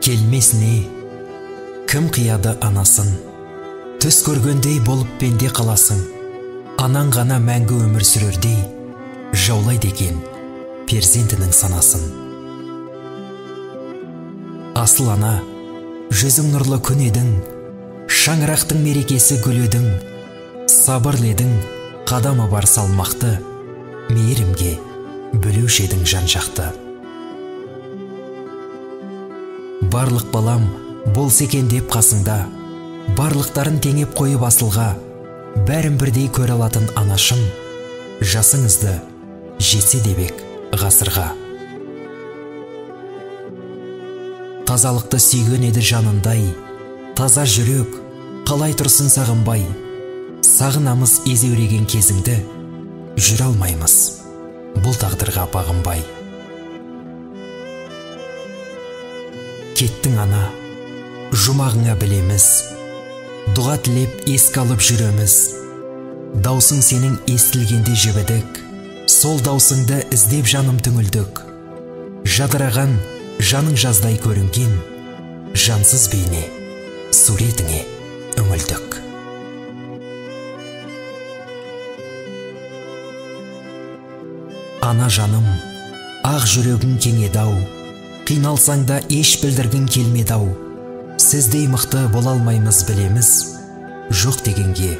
келмесіне кім қияды анасын, түс көргендей болып пенде қаласың, анаң ғана мәңгі өмір сүрердей жаулайды екен перзентінің санасын. Асыл ана, жүзің нұрлы күн едің, шаңырақтың мерекесі гүл едің, сабырлы едің, қадамы бар салмақты, мейірімге бөлеуші едің жан жақты. Барлық балам болса екен деп қасыңда, барлықтарын теңеп қойып асылға, бәрін бірдей көре алатын анашым, жасыңызды жетсе дебек ғасырға. Тазалықты сүйген еді жанындай, таза жүрек қалай тұрсын сағынбай, сағынамыз езеуреген кезіңді, жүре алмаймыз бұл тағдырға бағынбай. Кеттің ана, жұмағыңа білеміз, дұға тілеп еске алып жүреміз. Даусың сенің естілгенде жібідік, сол даусыңды іздеп жаным түңілдік. Жадыраған жаның жаздай көрінген, жансыз бейне суретіңе үңілдік. Ана жаным, ақ жүрегің кеңеді-ау, қиналсаң да еш білдіргің келмеді-ау. Сіздей мықты бола алмаймыз білеміз, жоқ дегенге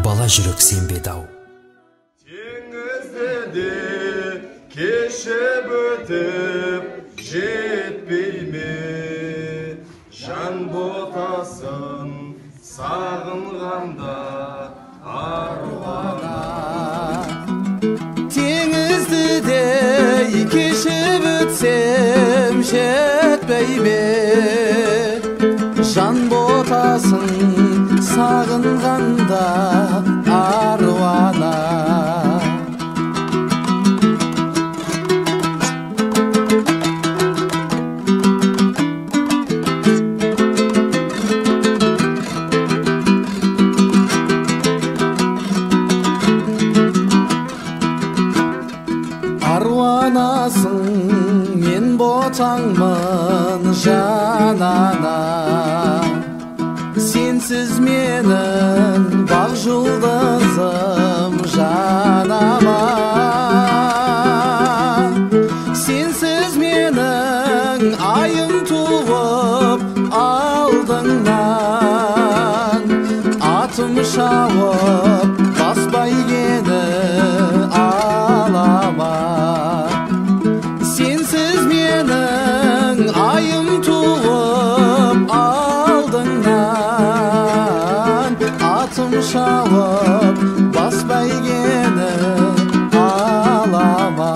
бала жүрек сенбеді-ау. Теңізді де кешіп өтіп жетпей ме, жан ботасын сағынғанда аруана. Теңізді де кешіп өтсем жетпей ме, жан ботасын сағынғанда аруана. Аруанасың мен ботаңмын жанана, сенсіз менің бақ жұлдызым жанама. Сенсіз менің айым туып алдыңнан, атым шауып баспай ені алама. Сенсіз менің айым туып алдыңнан, атым шауып баспай ені алама.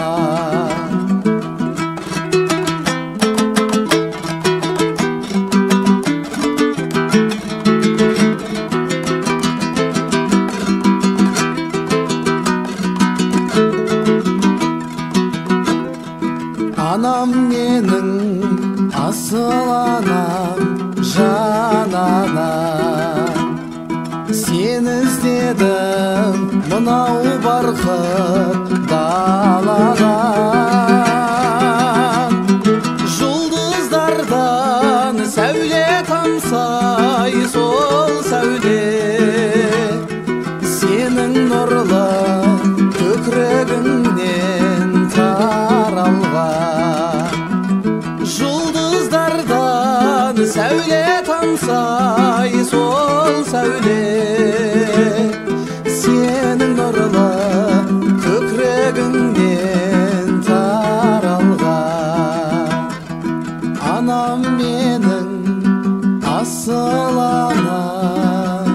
Анам менің асыл анам жан анам, сені іздедім мынау барқыт даладан. Жұлдыздардан сәуле тамсай, сол сәуле сенің нұрлы көкірегіңнен таралған. Жұлдыздардан сәуле тамсай, сол сәуле сенің нұрлы көкірегіңнен таралған. Анам менің асыл анам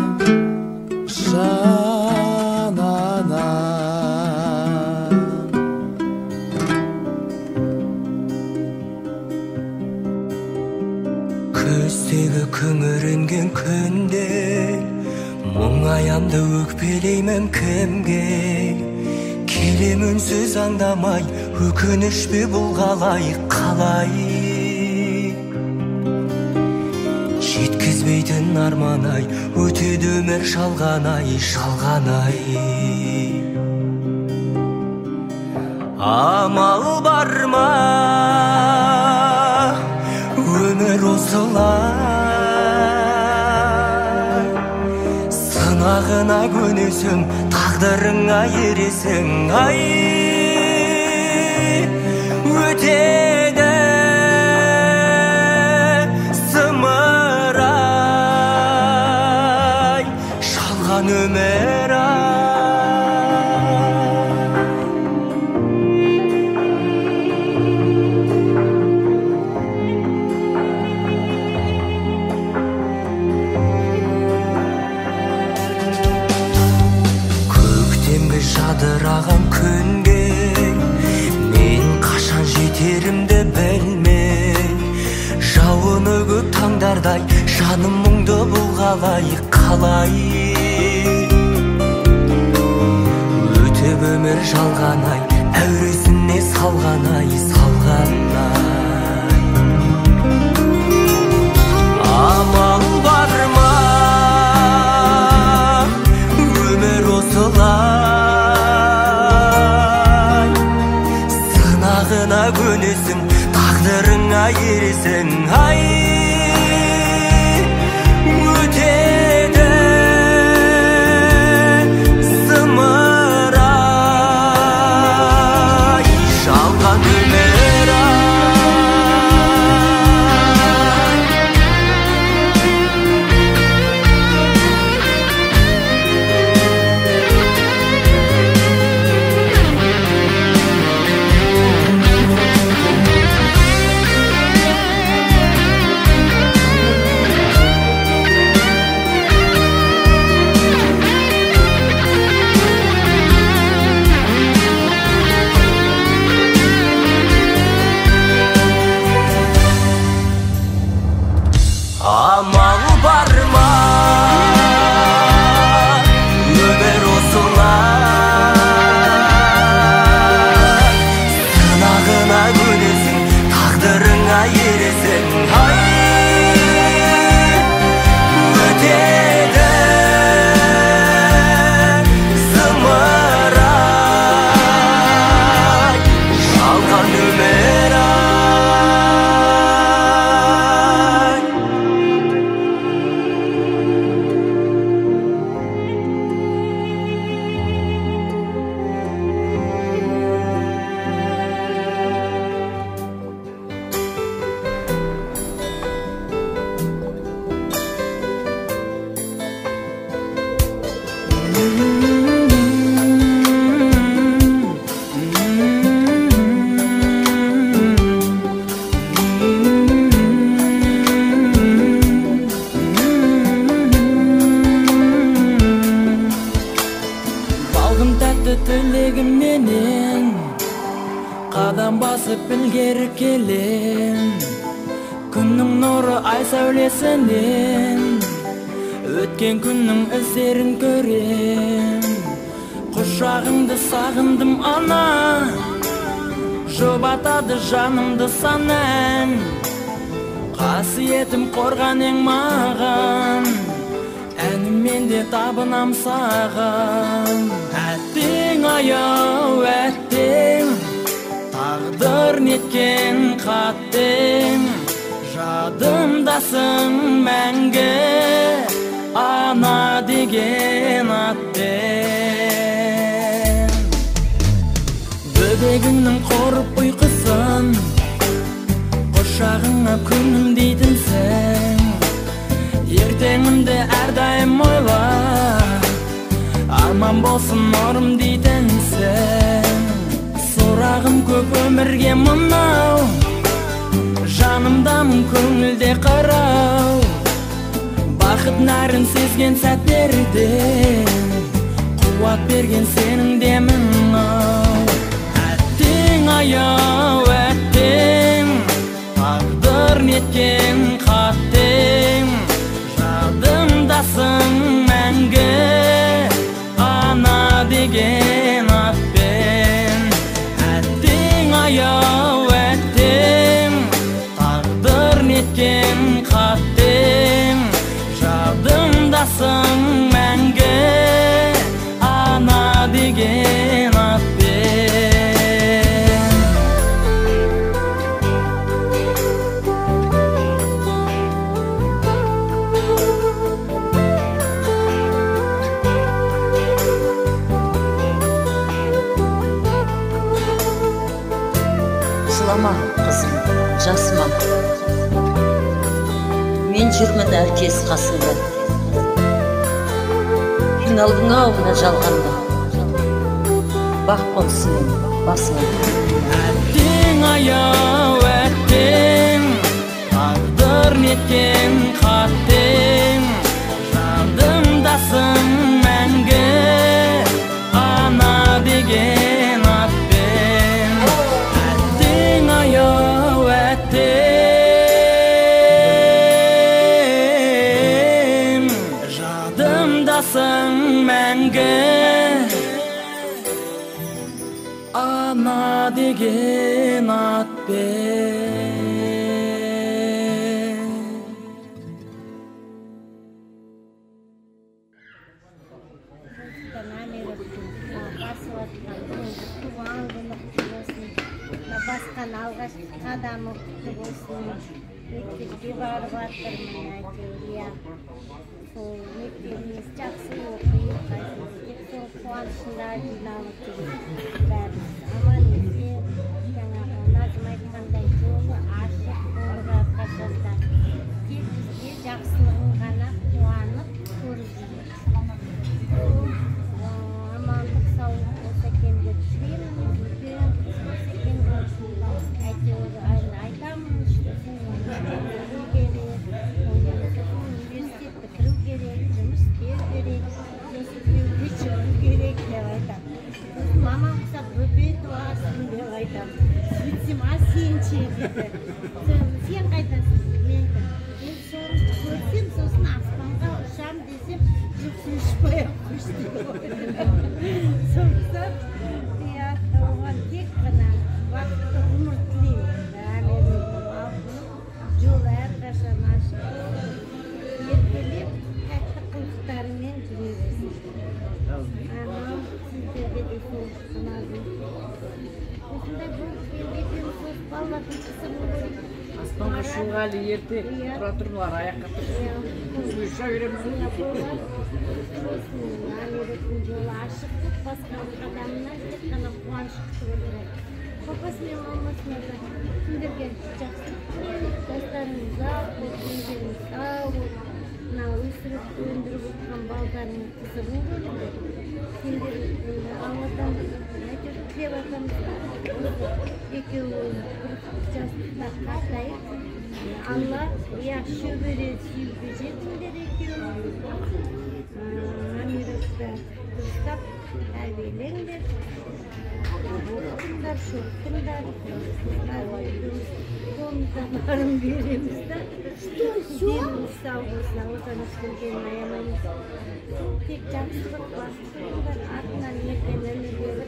жан анам. Көздегі күңіренген күнде мұңаямды өкпелеймін кімге, келем үнсіз аңдамай, өкініш пе бұл қалай қалай. Жеткізбейтін арман-ай, өтеді өмір шалған-ай, шалған-ай. Амал бар ма? Өмір осы сынағына көнесің, тағдырыңа ересің. Ай, өтеді зымырай, шалған өмір жадыраған күнге мен қашан жетерімді білмей, жауыны көп таңдардай жаным мұңды бұлғалай қалай. Өтіп өмір жалғанай, әуресіне салғанай, салғанай. Амал бар ма өмір осылай, көнесің, тағдырыңа ересің. Ай, өтеді зымырай, жалған өмір амал бар ма өмір осылай, сынағына көнесің, тағдырыңа ересің. Ай, өтеді зымырай, жалған өмір тілегімменен қадам басып ілгері келем, күннің нұры ай сәулесінен өткен күннің іздерін көрем. Құшағыңды сағындым ана, жұбатады жанымды сан ән, қасиетім қорған ең маған, әніммен де табынам саған. Әттең аяу әттең, тағдыр неткен қаттең, жадымдасың мәңгі ана деген аттен. Бөбегіңнің қорып ұйқысын, құшағыңа күнім дейтінсің, ертеңімді әрдайым ойла, арман болсын нұрым дейтінсің. Сұрағым көп өмірге мынау, жанымдамын көңілде қарау, бақыт нәрін сезген сәттерде қуат берген сенің демің ау. Әттең аяу әттең, тағдыр неткен қаттең, жадымдасың мәңгі ана деген атпен. Әттең аяу әттең, тағдыр неткен қаттең, жадымдасың мәңгі ана деген атпен. Ağлама, қызым, жасыма. Мен жүрмін әркез қасыңда. Қиналдың ау мына жалғанда. Бақ қонсын басыңа. Әттең аяу әттең, тағдыр неткен қаттең, жадымдасың мәңгі ана деген атпен. Әттең аяу әттең, жадымдасың мәңгі ана деген атпен. Басқан алғашқы қадамы құтты болсын. Мектепке барып жатырмын әйтеуір. Сол мектебіміз жақсы оқиық, тек сол қуанышында жиналып жүрміз бәріміз. Аман есен, жаңағы Назым айтқандай жолы ашық болып әрқашанда. Тек бізге жақсылығын ғана қуанып көріп жүрміз. Амандық саулық болса екен деп тілеймін. Әйтеуір айтамын, университет бітіру керек, жұмыс істеу керек, институтке шығу керек деп айтамын. Мамам құсап бөпет уасың деп айтамын. Сөйтсем, сен ше дейді. Сен қайтасың? Мен соны көрсем, сосын аспанға ұшам десем, жоқ сен ұшпай-ақ қойшы деп ойлаймын. Сондықтан оған тек қана бақытты ғұмыр тілеймін. Жол әрқашан ашық болып, еркелеп, тәтті қылықтарымен жүре берсін. Анау сіздерге де сол сынадым. Осындай болып келгенде сол балалардың қысымы ғой. Аспанға шығуға әлі ерте тұра тұрмылар, аяққа тұрсын. Ұша береміз. Американың жолы ашық болып, басқан қадамынан тек қана қуаныш күтіп отырады. Папасы мен мамасына да сендерге жақсы достарыңыз ақ болып, өздеріңіз сау болып, мына өсіріп өндіріп отырған балдарының қызығын көріп, сендер Алладан әйтеуір тілеп жатамыз. Екеуі бір жастықта қартайып, Алла шөбере сүйіп жетіңдер екеуі. Америкада дұрыстап тәрбиелеңдер. Оқыңдар, шоқтыңдар, қолымыздан барын береміз да. Сіздеріңіз сау болсын, Алладан ешкімден аямаймыз. Тек жақсылық басқыңдар, артынан ертең өнерлері,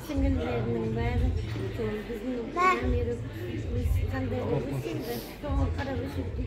сіңілдерінің бәрі. Біздің Америка қандай өседі, соған қарап өседі.